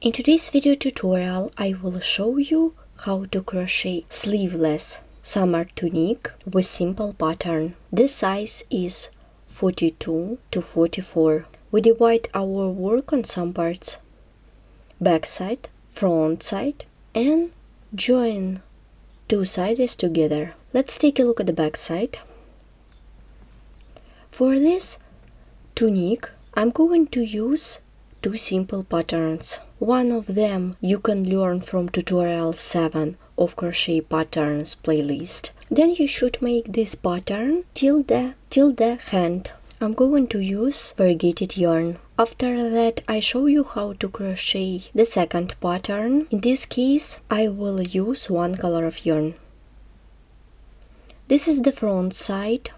In today's video tutorial, I will show you how to crochet sleeveless summer tunic with simple pattern. This size is 42 to 44. We divide our work on some parts: back side, front side, and join two sides together. Let's take a look at the back side. For this tunic, I'm going to use two simple patterns. One of them you can learn from tutorial 7 of Crochet Patterns playlist. Then you should make this pattern till the hand. I'm going to use variegated yarn. After that, I show you how to crochet the second pattern. In this case, I will use one color of yarn. This is the front side.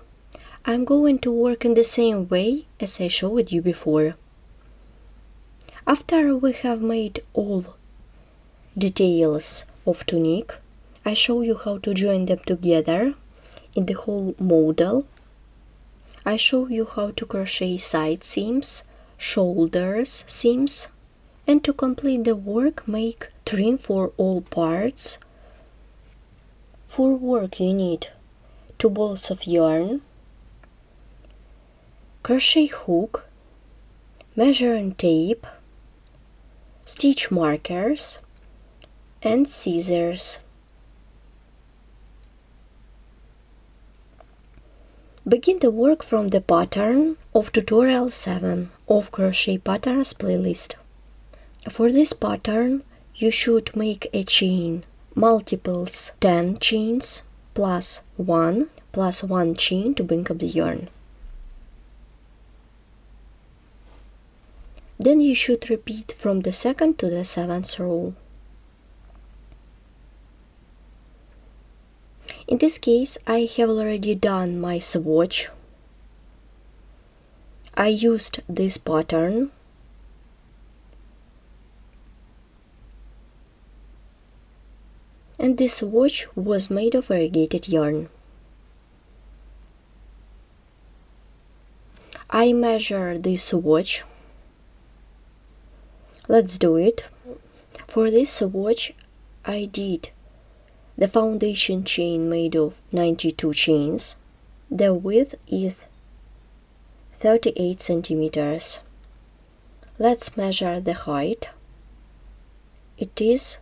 I'm going to work in the same way as I showed you before. After we have made all details of tunic, I show you how to join them together in the whole model. I show you how to crochet side seams, shoulders seams, and to complete the work, make trim for all parts. For work you need 2 balls of yarn, crochet hook, measuring tape, stitch markers, and scissors. Begin the work from the pattern of tutorial 7 of Crochet Patterns playlist. For this pattern, you should make a chain, multiples 10 chains plus 1 chain to bring up the yarn. Then you should repeat from the 2nd to the 7th row. In this case, I have already done my swatch. I used this pattern. And this swatch was made of variegated yarn. I measure this swatch. Let's do it. For this swatch, I did the foundation chain made of 92 chains. The width is 38 centimeters. Let's measure the height. It is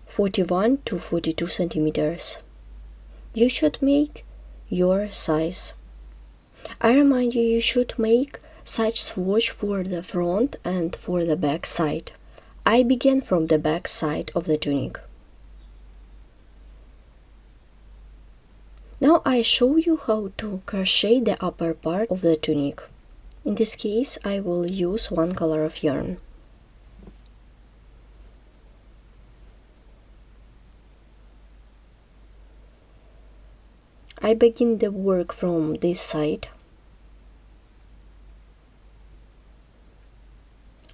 41 to 42 centimeters. You should make your size. I remind you, you should make such swatch for the front and for the back side. I began from the back side of the tunic. Now I show you how to crochet the upper part of the tunic. In this case, I will use one color of yarn. I begin the work from this side.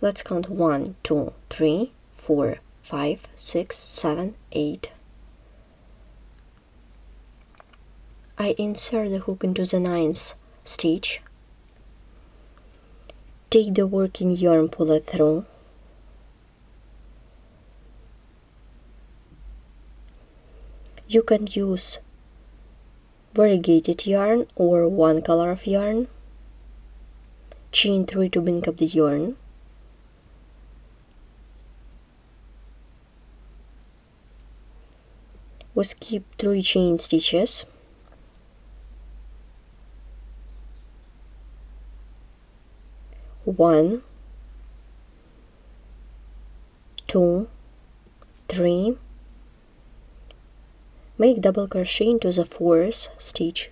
Let's count 1, 2, 3, 4, 5, 6, 7, 8. I insert the hook into the 9th stitch. Take the working yarn, pull it through. You can use variegated yarn or one color of yarn. Chain 3 to bring up the yarn. We skip 3 chain stitches. One, 2, 3. Make double crochet into the 4th stitch.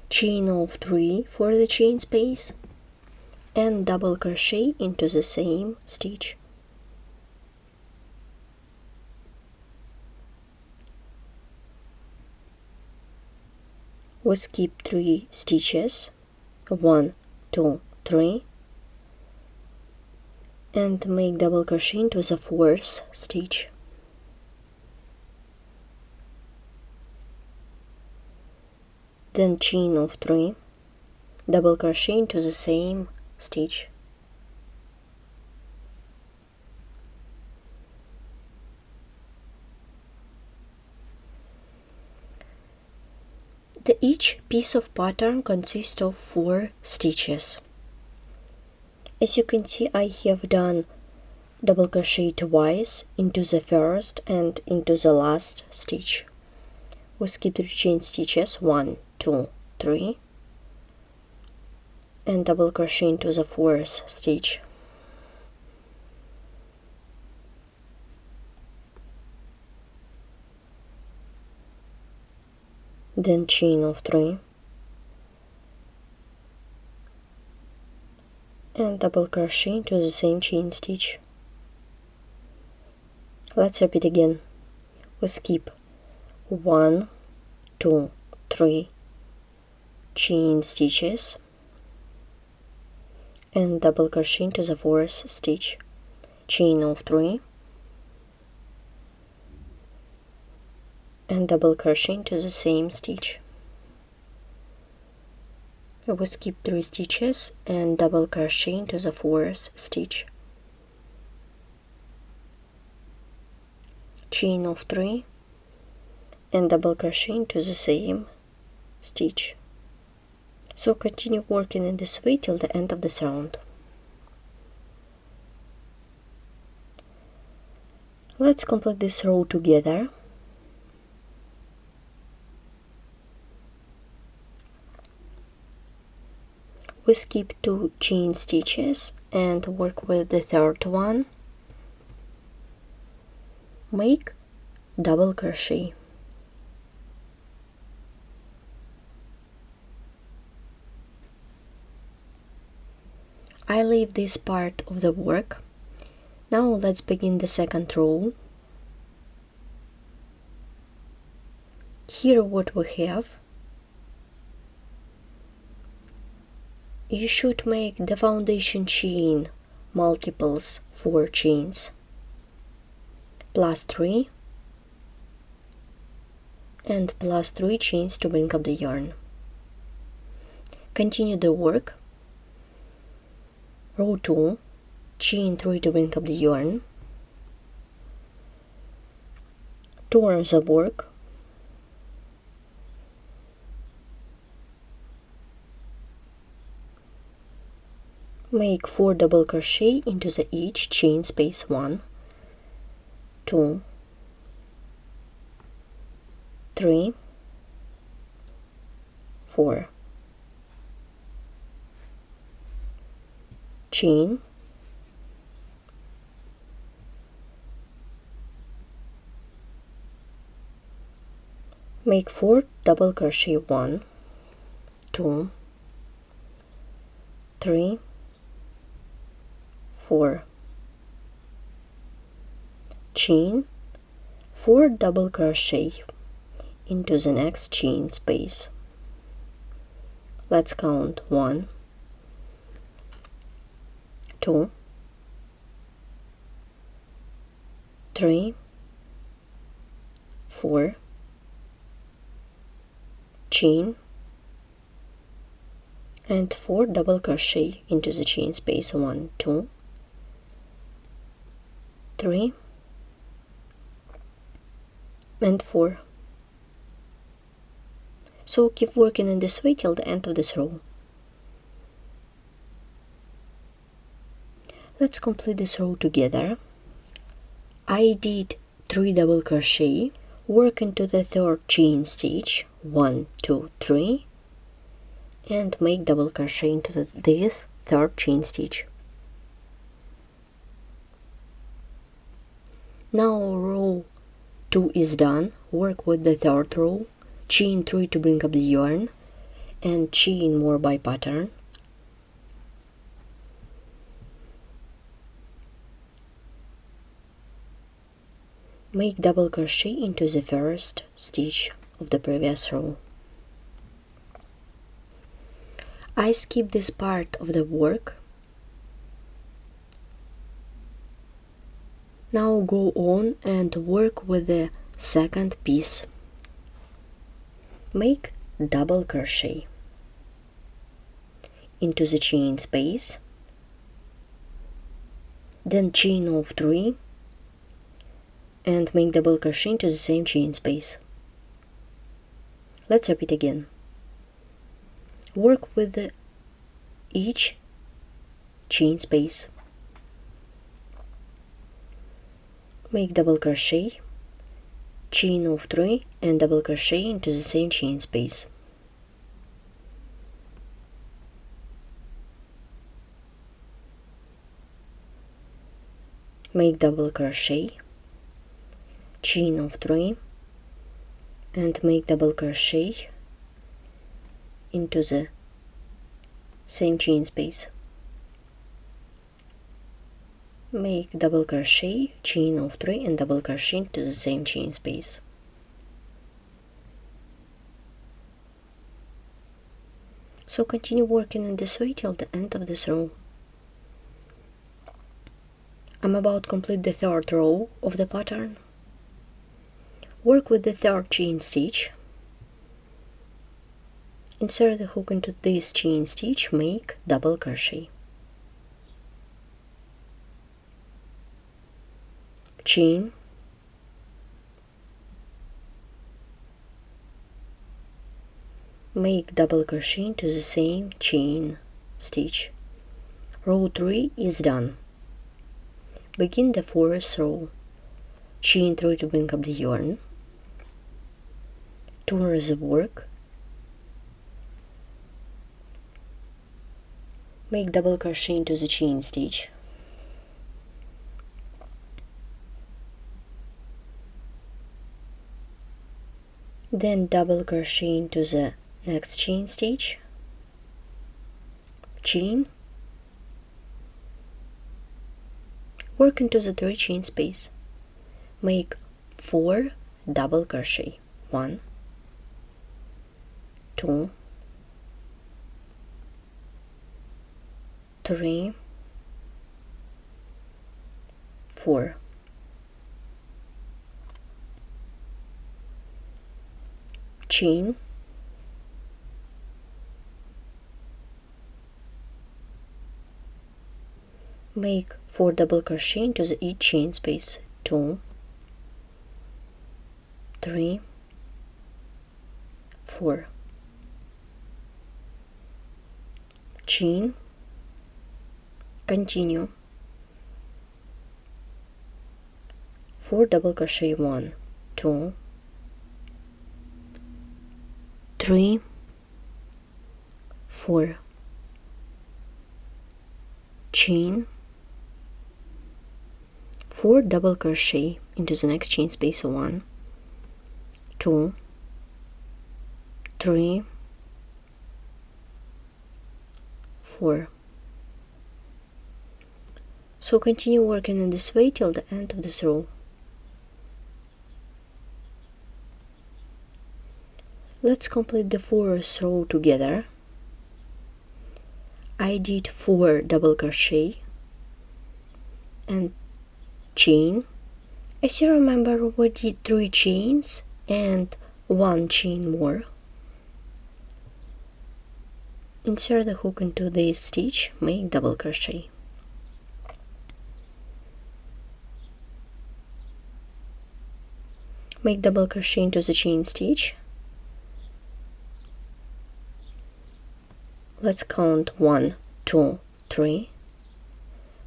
Chain of 3 for the chain space and double crochet into the same stitch. We skip 3 stitches, 1, 2, 3, and make double crochet into the 4th stitch. then chain of 3, double crochet into the same stitch. Each piece of pattern consists of 4 stitches. As you can see, I have done double crochet twice into the first and into the last stitch. We skip 3 chain stitches, 1, 2, 3, and double crochet into the 4th stitch. Then chain of 3 and double crochet into the same chain stitch. Let's repeat again. We skip 1, 2, 3 chain stitches and double crochet into the 4th stitch, chain of 3 and double crochet into the same stitch. We skip 3 stitches and double crochet into the 4th stitch, chain of 3 and double crochet into the same stitch. So continue working in this way till the end of this round. Let's complete this row together. We skip 2 chain stitches and work with the 3rd one. Make double crochet. I leave this part of the work. Now let's begin the 2nd row. Here what we have. You should make the foundation chain multiples 4 chains plus 3 and plus 3 chains to bring up the yarn. Continue the work. Row 2, chain 3 to bring up the yarn, turn the work, make 4 double crochet into the each chain space 1, 2, 3, 4, chain, make 4 double crochet 1, 2, 3, 4, chain, 4 double crochet into the next chain space. Let's count 1, 2, 3, 4, chain, and 4 double crochet into the chain space 1, 2, 3 and 4. So keep working in this way till the end of this row. Let's complete this row together. I did 3 double crochet, work into the 3rd chain stitch, 1, 2, 3, and make double crochet into this 3rd chain stitch. Now row 2 is done. Work with the 3rd row, chain 3 to bring up the yarn, and chain more by pattern. Make double crochet into the 1st stitch of the previous row. I skip this part of the work. Now go on and work with the 2nd piece. Make double crochet into the chain space, then chain of 3 and make double crochet into the same chain space. Let's repeat again. Work with each chain space. Make double crochet, chain of 3 and double crochet into the same chain space. Make double crochet, chain of 3 and make double crochet into the same chain space. Make double crochet, chain of 3 and double crochet into the same chain space. So continue working in this way till the end of this row. I'm about to complete the third row of the pattern. Work with the third chain stitch. Insert the hook into this chain stitch, make double crochet. Chain, make double crochet into the same chain stitch. Row 3 is done. Begin the fourth row. Chain 3 to bring up the yarn. Turn the work. Make double crochet into the chain stitch. Then double crochet into the next chain stitch. Chain. Work into the 3 chain space. Make 4 double crochet. 1, 2, 3, 4. Chain, make 4 double crochet into each chain space. 2, 3, 4. Chain, continue. 4 double crochet. 1, 2, 3, 4. Chain, 4 double crochet into the next chain space. 1, 2, 3, 4. So continue working in this way till the end of this row. Let's complete the fourth row together. I did 4 double crochet and chain. As you remember, we did 3 chains and 1 chain more. Insert the hook into this stitch, make double crochet. Make double crochet into the chain stitch. Let's count 1, 2, 3.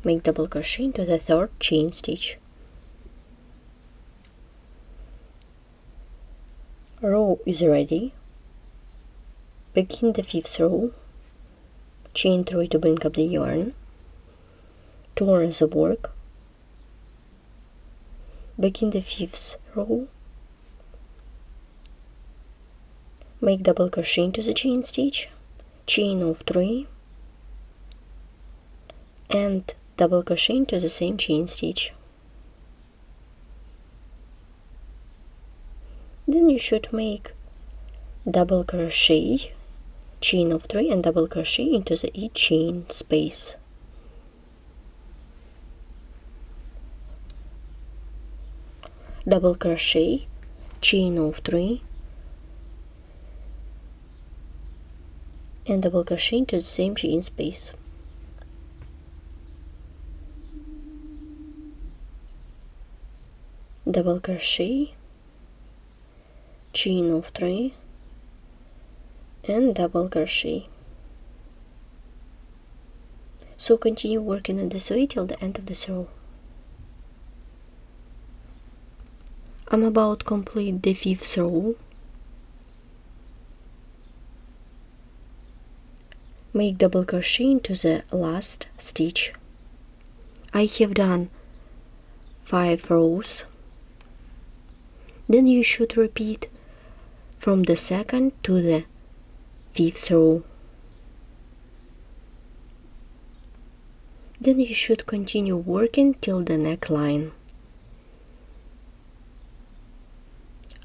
Make double crochet into the 3rd chain stitch. Row is ready. Begin the 5th row. Chain 3 to bring up the yarn. Turn the work. Begin the 5th row. Make double crochet into the chain stitch. Chain of 3 and double crochet into the same chain stitch. Then you should make double crochet, chain of 3 and double crochet into each chain space. Double crochet, chain of 3 and double crochet into the same chain space. Double crochet, chain of 3, and double crochet. So continue working in this way till the end of this row. I'm about to complete the 5th row. Make double crochet into the last stitch. I have done 5 rows. Then you should repeat from the 2nd to the 5th row. Then you should continue working till the neckline.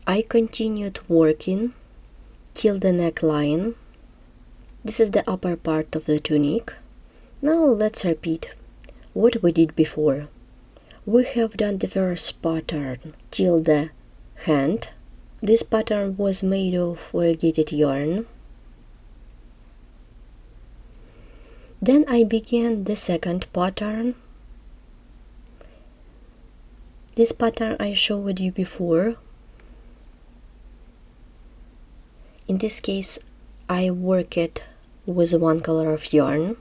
I continued working till the neckline. This is the upper part of the tunic. Now let's repeat what we did before. We have done the first pattern till the hand. This pattern was made of variegated yarn. Then I began the second pattern. This pattern I showed you before. In this case, I work it with one color of yarn.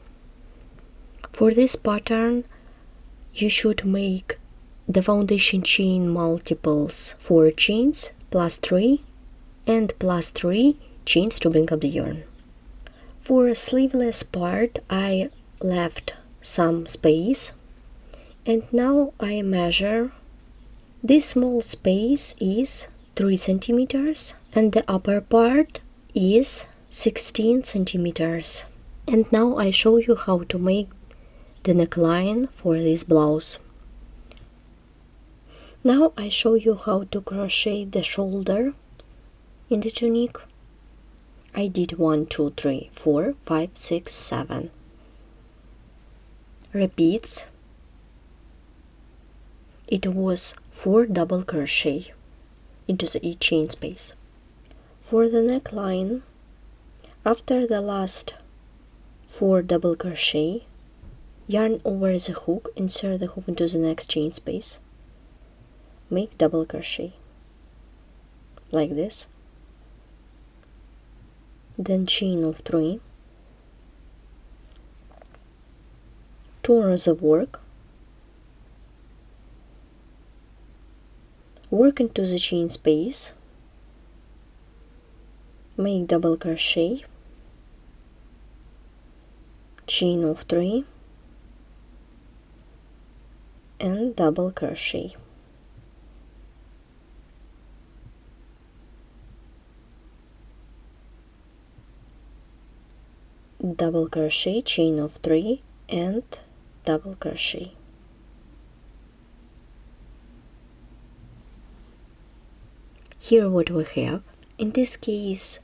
For this pattern, you should make the foundation chain multiples 4 chains plus 3 and plus 3 chains to bring up the yarn. For a sleeveless part, I left some space, and now I measure. This small space is 3 centimeters and the upper part is 16 centimeters. And now I show you how to make the neckline for this blouse. Now I show you how to crochet the shoulder in the tunic. I did 1, 2, 3, 4, 5, 6, 7 repeats. It was 4 double crochet into each chain space. For the neckline, after the last 4 double crochet, yarn over the hook, insert the hook into the next chain space, make double crochet like this, then chain of 3, turn the work into the chain space, make double crochet, chain of 3 and double crochet. Double crochet, chain of 3 and double crochet. Here what we have. In this case,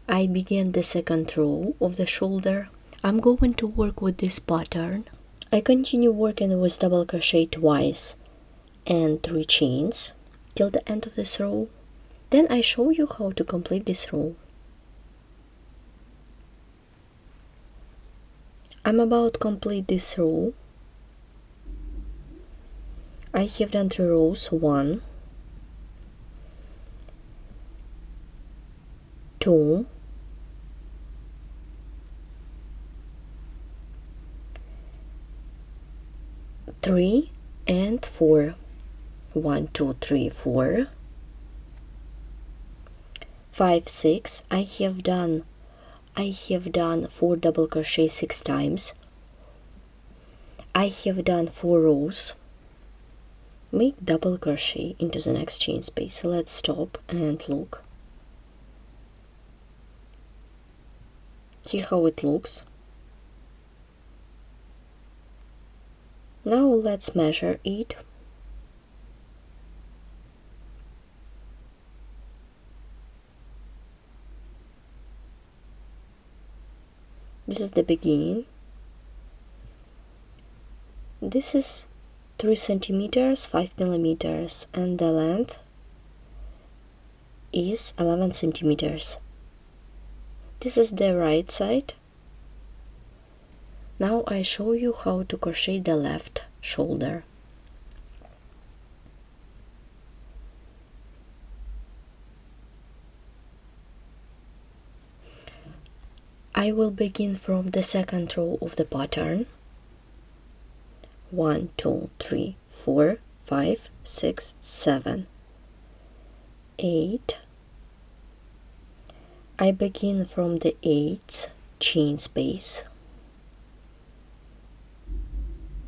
I began the second row of the shoulder. I'm going to work with this pattern. I continue working with double crochet twice and 3 chains till the end of this row. Then I show you how to complete this row. I'm about to complete this row. I have done 3 rows, 1, 2, 3 and 4. 1, 2, 3, 4, 5, 6. I have done 4 double crochet 6 times. I have done 4 rows. Make double crochet into the next chain space. Let's stop and look. Here how it looks. Now let's measure it. This is the beginning. This is 3 centimeters, 5 millimeters, and the length is 11 centimeters. This is the right side, Now I show you how to crochet the left shoulder. I will begin from the second row of the pattern. 1, 2, 3, 4, 5, 6, 7, 8. I begin from the 8th chain space.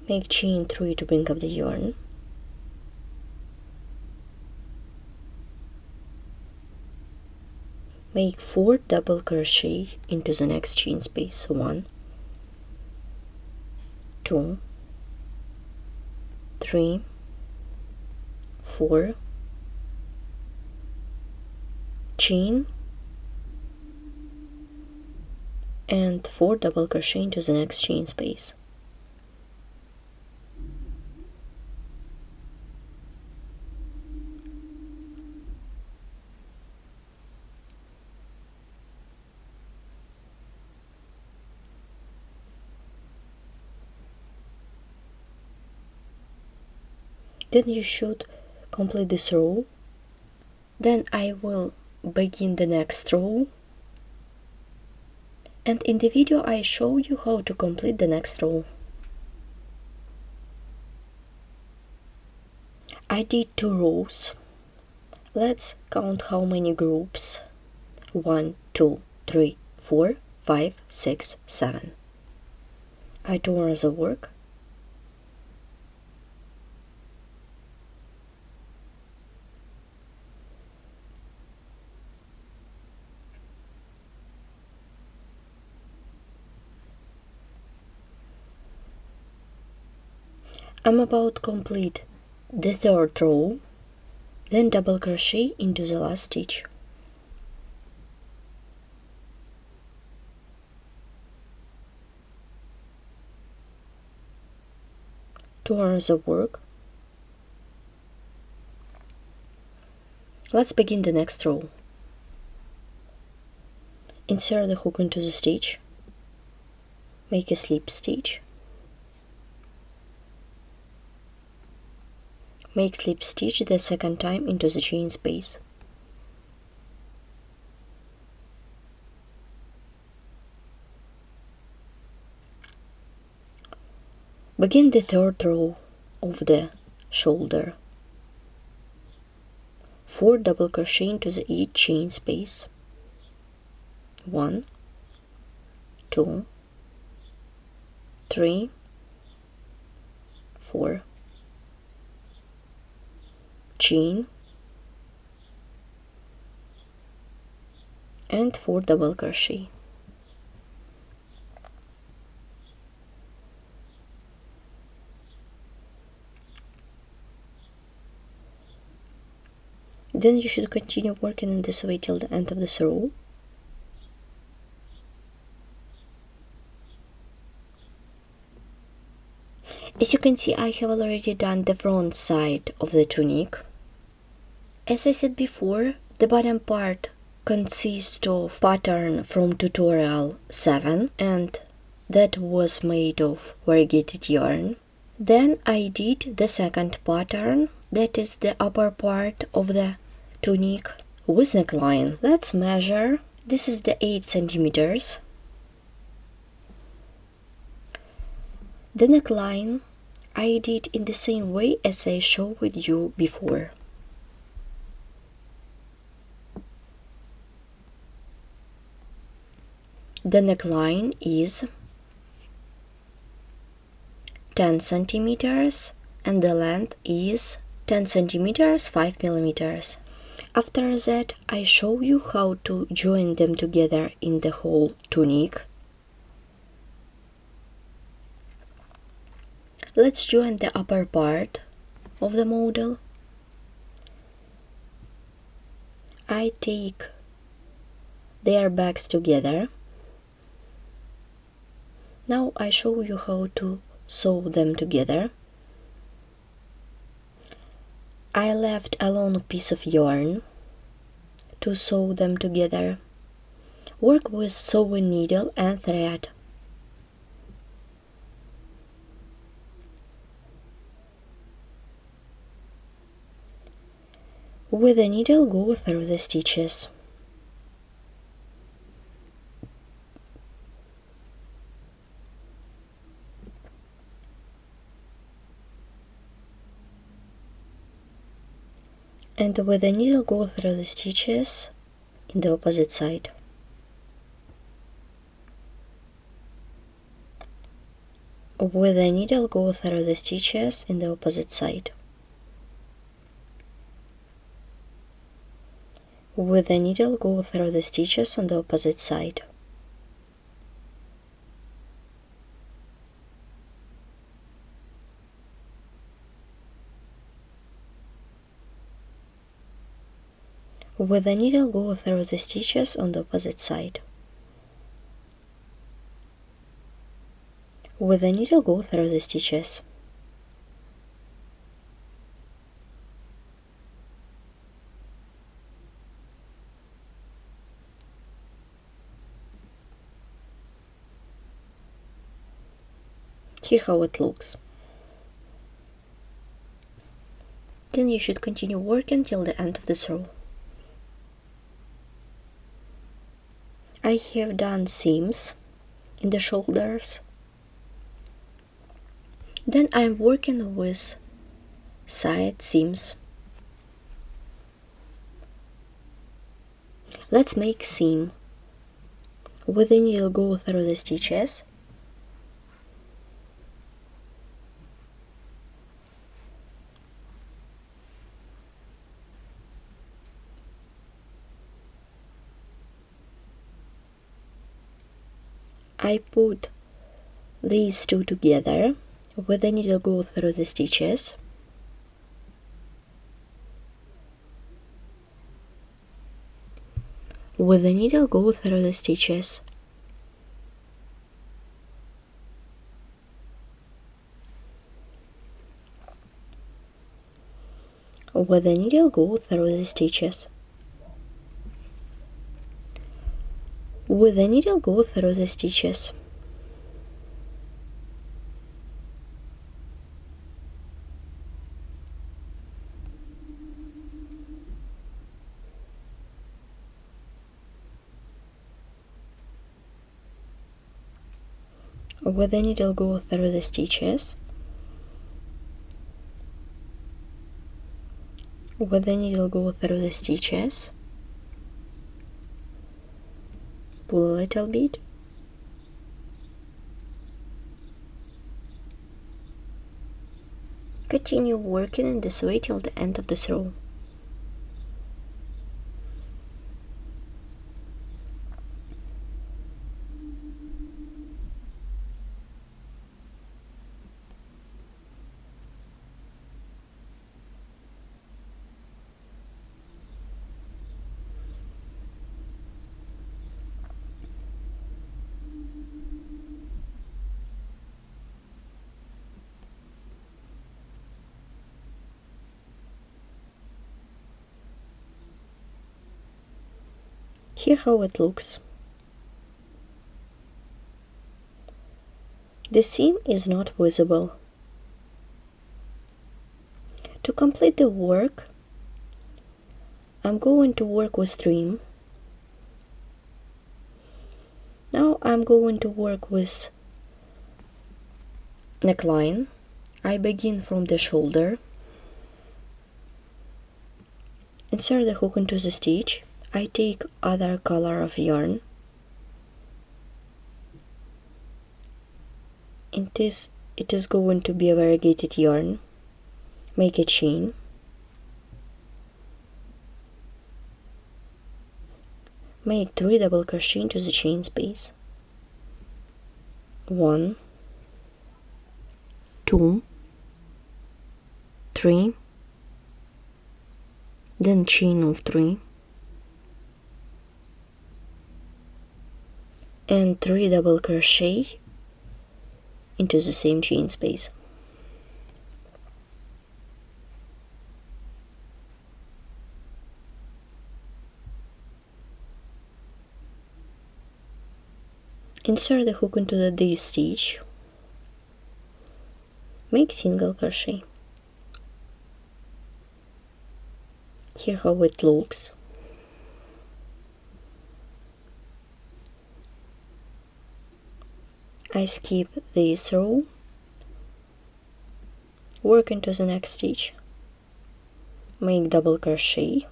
Make chain 3 to bring up the yarn. Make 4 double crochet into the next chain space. 1, 2, 3, 4, chain, and 4 double crochet into the next chain space. Then you should complete this row. Then I will begin the next row, and in the video I show you how to complete the next row. I did 2 rows. Let's count how many groups. 1, 2, 3, 4, 5, 6, 7. I turn the work. I'm about to complete the 3rd row, then double crochet into the last stitch. Turn the work. Let's begin the next row. Insert the hook into the stitch. Make a slip stitch. Make slip stitch the second time into the chain space. Begin the 3rd row of the shoulder. 4 double crochet into the each chain space. 1, 2, 3, 4. Chain and 4 double crochet. Then you should continue working in this way till the end of this row. As you can see, I have already done the front side of the tunic. As I said before, the bottom part consists of pattern from tutorial 7, and that was made of variegated yarn. Then I did the second pattern, that is the upper part of the tunic with neckline. Let's measure. This is the 8 centimeters. The neckline I did in the same way as I showed you before. The neckline is 10 centimeters and the length is 10 centimeters 5 millimeters. After that, I show you how to join them together in the whole tunic. Let's join the upper part of the model. I take their backs together. Now I show you how to sew them together. I left a long piece of yarn to sew them together. Work with sewing needle and thread. With the needle, go through the stitches. And with the needle, go through the stitches in the opposite side. With the needle, go through the stitches in the opposite side. With the needle, go through the stitches on the opposite side. With the needle, go through the stitches on the opposite side. With the needle, go through the stitches. Here how it looks. Then you should continue working till the end of this row. I have done seams in the shoulders. Then I'm working with side seams. Let's make seam. With the needle, go through the stitches. I put these two together. With the needle, go through the stitches. With the needle, go through the stitches. With the needle, go through the stitches. With the needle, go through the stitches. With the needle, go through the stitches. With the needle, go through the stitches. Pull a little bit. Continue working in this way till the end of this row. Here how it looks. The seam is not visible. To complete the work, I'm going to work with trim. Now I'm going to work with neckline. I begin from the shoulder. Insert the hook into the stitch. I take other color of yarn. It is going to be a variegated yarn. Make a chain. Make 3 double crochet into the chain space. 1, 2, 3, then chain of 3, and 3 double crochet into the same chain space. Insert the hook into the D stitch. Make single crochet. Here how it looks. I skip this row, work into the next stitch, make double crochet,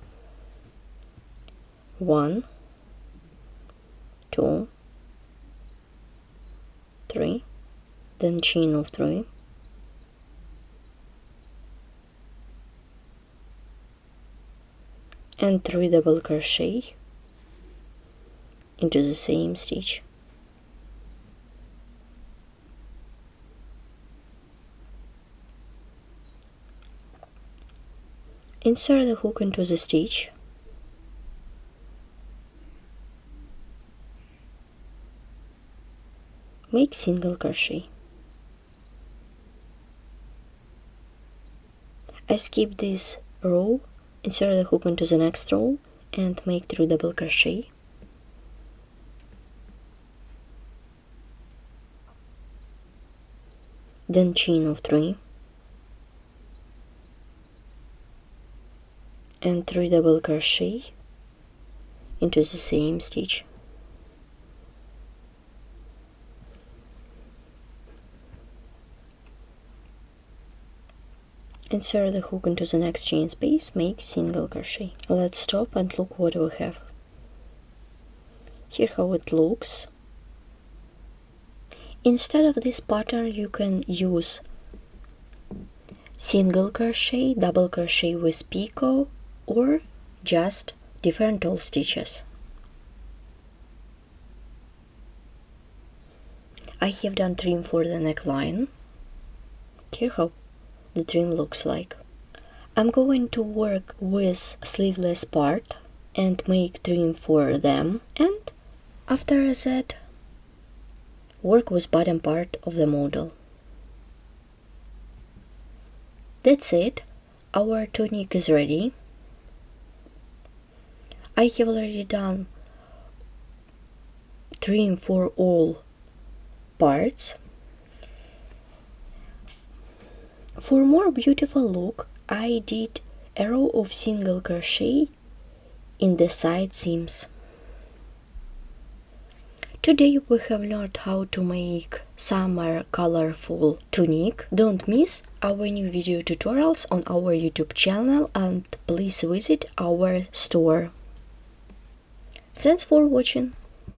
1, 2, 3, then chain of 3, and 3 double crochet into the same stitch. Insert the hook into the stitch, make single crochet. I skip this row, insert the hook into the next row and make 3 double crochet. Then chain of 3 and 3 double crochet into the same stitch. Insert the hook into the next chain space, make single crochet. Let's stop and look what we have. Here how it looks. Instead of this pattern you can use single crochet, double crochet with picot, or just different all stitches. I have done trim for the neckline. Here how the trim looks like. I'm going to work with sleeveless part and make trim for them, and after that work with bottom part of the model. That's it, our tunic is ready. I have already done trim for all parts. For more beautiful look, I did a row of single crochet in the side seams. Today we have learned how to make summer colorful tunic. Don't miss our new video tutorials on our YouTube channel and please visit our store. Thanks for watching.